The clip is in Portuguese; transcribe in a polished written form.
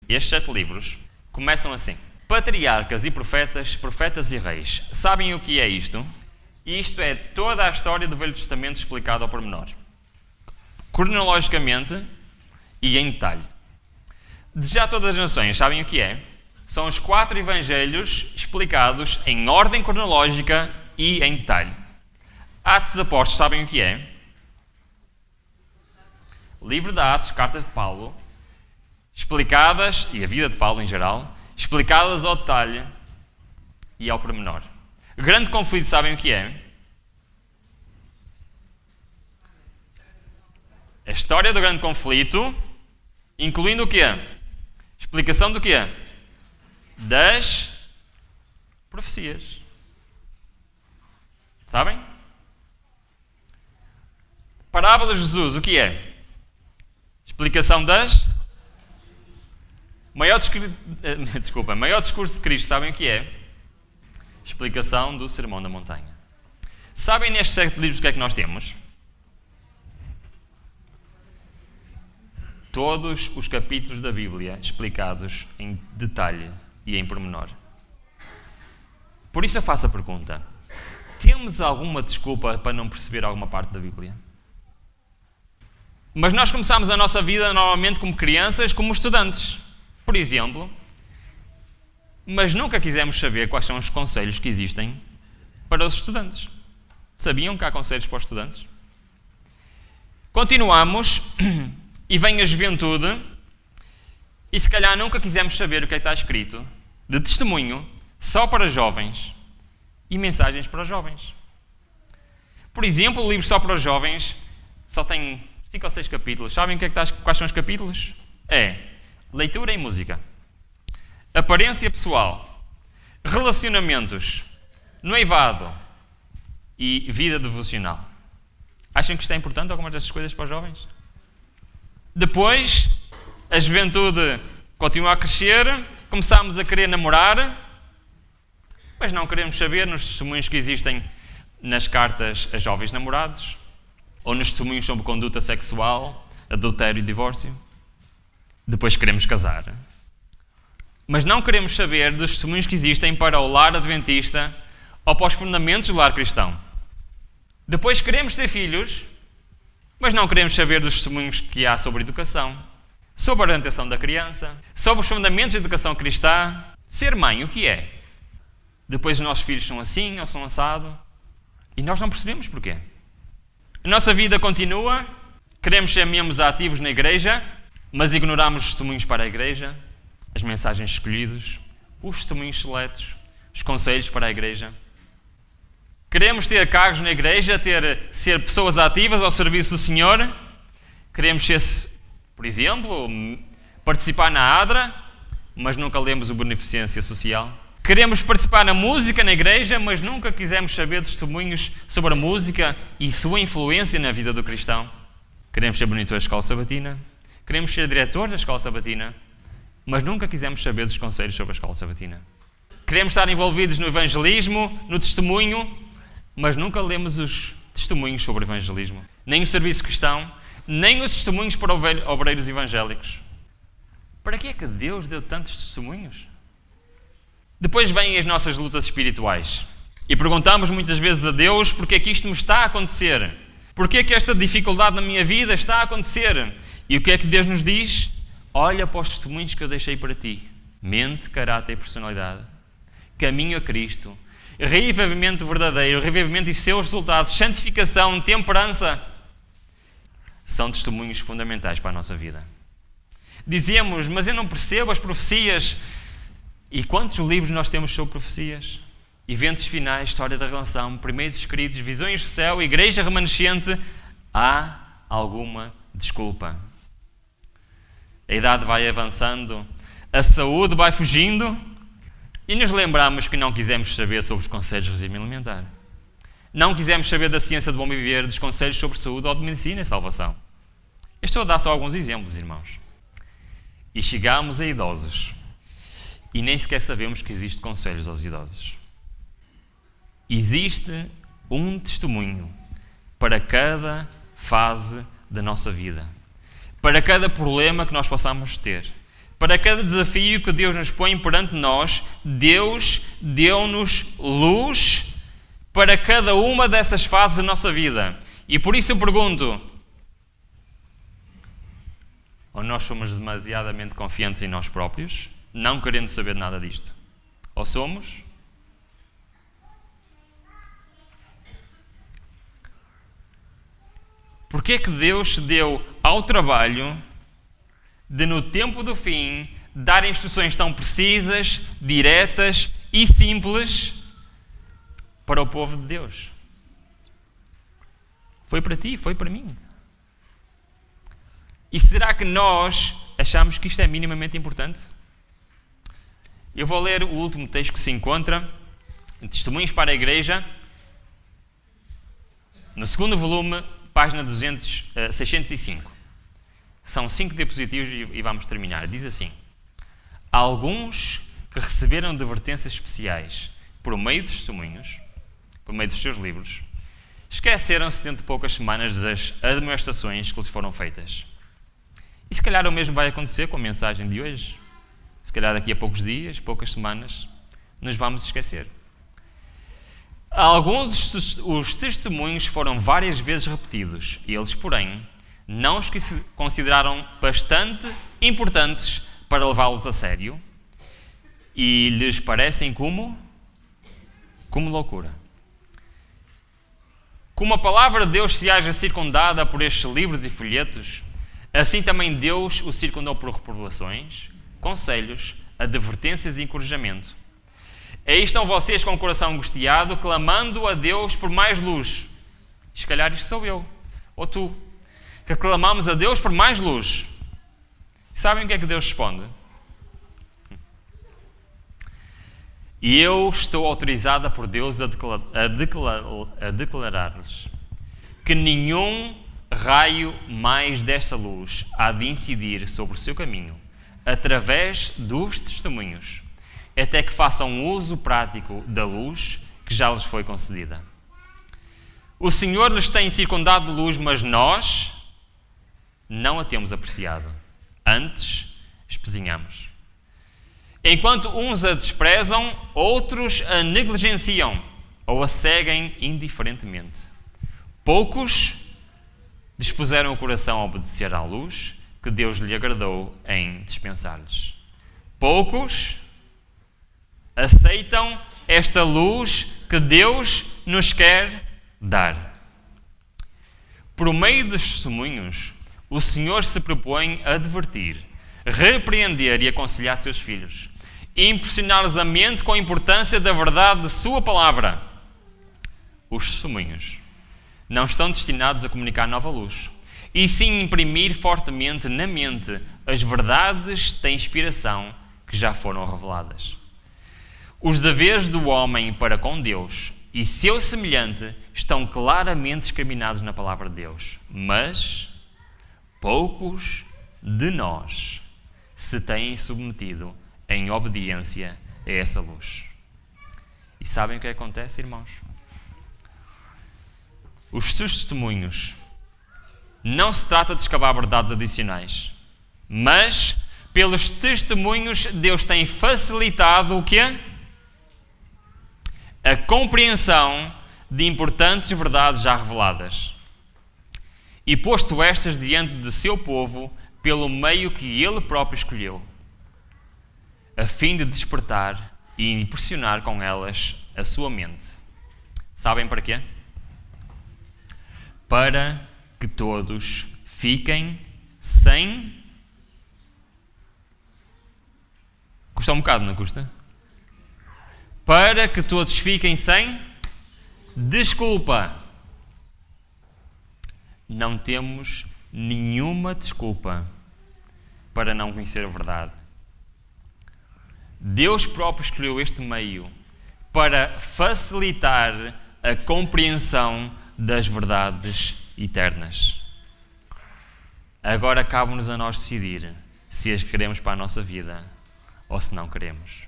Estes 7 livros começam assim. Patriarcas e profetas, profetas e reis. Sabem o que é isto? Isto é toda a história do Velho Testamento explicada ao pormenor. Cronologicamente e em detalhe. De já todas as nações, sabem o que é? São os 4 evangelhos explicados em ordem cronológica e em detalhe. Atos dos Apóstolos, sabem o que é? Livro de Atos, cartas de Paulo, explicadas, e a vida de Paulo em geral, explicadas ao detalhe e ao pormenor. Grande conflito, sabem o que é? A história do grande conflito, incluindo o quê? Explicação do quê? Das profecias. Sabem? Parábola de Jesus, o que é? Explicação das... Maior discurso de Cristo, sabem o que é? Explicação do Sermão da Montanha. Sabem nestes 7 livros o que é que nós temos? Todos os capítulos da Bíblia explicados em detalhe e em pormenor. Por isso eu faço a pergunta: temos alguma desculpa para não perceber alguma parte da Bíblia? Mas nós começamos a nossa vida normalmente como crianças, como estudantes, por exemplo, mas nunca quisemos saber quais são os conselhos que existem para os estudantes. Sabiam que há conselhos para os estudantes? Continuamos e vem a juventude e se calhar nunca quisemos saber o que é que está escrito de testemunho só para jovens e mensagens para os jovens. Por exemplo, o livro só para os jovens só tem 5 ou 6 capítulos. Sabem o que é que está, quais são os capítulos? É leitura e música, aparência pessoal, relacionamentos, noivado e vida devocional. Acham que isto é importante, algumas dessas coisas para os jovens? Depois, a juventude continua a crescer, começamos a querer namorar, mas não queremos saber nos testemunhos que existem nas cartas a jovens namorados, ou nos testemunhos sobre conduta sexual, adultério e divórcio. Depois queremos casar. Mas não queremos saber dos testemunhos que existem para o lar adventista ou para os fundamentos do lar cristão. Depois queremos ter filhos, mas não queremos saber dos testemunhos que há sobre educação, sobre a orientação da criança, sobre os fundamentos da educação cristã. Ser mãe, o que é? Depois os nossos filhos são assim ou são assado e nós não percebemos porquê. A nossa vida continua, queremos ser membros ativos na igreja, mas ignoramos os testemunhos para a igreja, as mensagens escolhidas, os testemunhos seletos, os conselhos para a igreja. Queremos ter cargos na igreja, ser pessoas ativas ao serviço do Senhor. Queremos ser, por exemplo, participar na ADRA, mas nunca lemos o Beneficência Social. Queremos participar na música na igreja, mas nunca quisemos saber dos testemunhos sobre a música e sua influência na vida do cristão. Queremos ser monitores da escola sabatina. Queremos ser diretores da escola sabatina, mas nunca quisemos saber dos conselhos sobre a escola sabatina. Queremos estar envolvidos no evangelismo, no testemunho, mas nunca lemos os testemunhos sobre o evangelismo. Nem o serviço cristão, nem os testemunhos para obreiros evangélicos. Para que é que Deus deu tantos testemunhos? Depois vêm as nossas lutas espirituais. E perguntamos muitas vezes a Deus porque é que isto me está a acontecer. Porque é que esta dificuldade na minha vida está a acontecer. E o que é que Deus nos diz? Olha para os testemunhos que eu deixei para ti. Mente, caráter e personalidade. Caminho a Cristo. Reavivamento verdadeiro. Reavivamento e seus resultados. Santificação, temperança. São testemunhos fundamentais para a nossa vida. Dizemos, mas eu não percebo as profecias. E quantos livros nós temos sobre profecias? Eventos finais, história da relação, primeiros escritos, visões do céu, igreja remanescente. Há alguma desculpa. A idade vai avançando, a saúde vai fugindo e nos lembramos que não quisemos saber sobre os conselhos de regime alimentar. Não quisemos saber da ciência do bom viver, dos conselhos sobre saúde ou de medicina e salvação. Eu estou a dar só alguns exemplos, irmãos. E chegamos a idosos e nem sequer sabemos que existem conselhos aos idosos. Existe um testemunho para cada fase da nossa vida, para cada problema que nós possamos ter, Para cada desafio que Deus nos põe perante nós, Deus deu-nos luz para cada uma dessas fases da nossa vida. E por isso eu pergunto, ou nós somos demasiadamente confiantes em nós próprios, não querendo saber nada disto? Ou somos? Porque é que Deus se deu ao trabalho de, no tempo do fim, dar instruções tão precisas, diretas e simples para o povo de Deus? Foi para ti, foi para mim. E será que nós achamos que isto é minimamente importante? Eu vou ler o último texto que se encontra em Testemunhos para a Igreja, no segundo volume, página 605. São 5 diapositivos e vamos terminar. Diz assim: alguns que receberam advertências especiais por meio de testemunhos, por meio dos seus livros, esqueceram-se dentro de poucas semanas das admoestações que lhes foram feitas. E se calhar o mesmo vai acontecer com a mensagem de hoje. Se calhar daqui a poucos dias, poucas semanas, nos vamos esquecer. Alguns os testemunhos foram várias vezes repetidos. Eles, porém, não os consideraram bastante importantes para levá-los a sério e lhes parecem como loucura. Como a palavra de Deus se haja circundada por estes livros e folhetos, assim também Deus o circundou por reprovações, conselhos, advertências e encorajamento. Aí estão vocês com o coração angustiado, clamando a Deus por mais luz. E se calhar isto sou eu, ou tu, que clamamos a Deus por mais luz. E sabem o que é que Deus responde? E eu estou autorizada por Deus a declarar-lhes que nenhum raio mais desta luz há de incidir sobre o seu caminho, através dos testemunhos, até que façam uso prático da luz que já lhes foi concedida. O Senhor lhes tem circundado de luz, mas nós não a temos apreciado. Antes, espezinhamos. Enquanto uns a desprezam, outros a negligenciam ou a seguem indiferentemente. Poucos dispuseram o coração a obedecer à luz que Deus lhe agradou em dispensar-lhes. Poucos aceitam esta luz que Deus nos quer dar. Por meio dos testemunhos, o Senhor se propõe a advertir, repreender e aconselhar seus filhos, e impressionar-lhes a mente com a importância da verdade de sua palavra. Os testemunhos não estão destinados a comunicar nova luz, e sim imprimir fortemente na mente as verdades da inspiração que já foram reveladas. Os deveres do homem para com Deus e seu semelhante estão claramente discriminados na palavra de Deus, mas poucos de nós se têm submetido em obediência a essa luz. E sabem o que acontece, irmãos? Os seus testemunhos não se trata de escavar verdades adicionais, mas pelos testemunhos Deus tem facilitado o quê? A compreensão de importantes verdades já reveladas e posto estas diante de seu povo pelo meio que ele próprio escolheu, a fim de despertar e impressionar com elas a sua mente. Sabem para quê? Para que todos fiquem sem... Custa um bocado, não custa? Para que todos fiquem sem desculpa. Não temos nenhuma desculpa para não conhecer a verdade. Deus próprio escolheu este meio para facilitar a compreensão das verdades eternas. Agora cabe-nos a nós decidir se as queremos para a nossa vida ou se não queremos.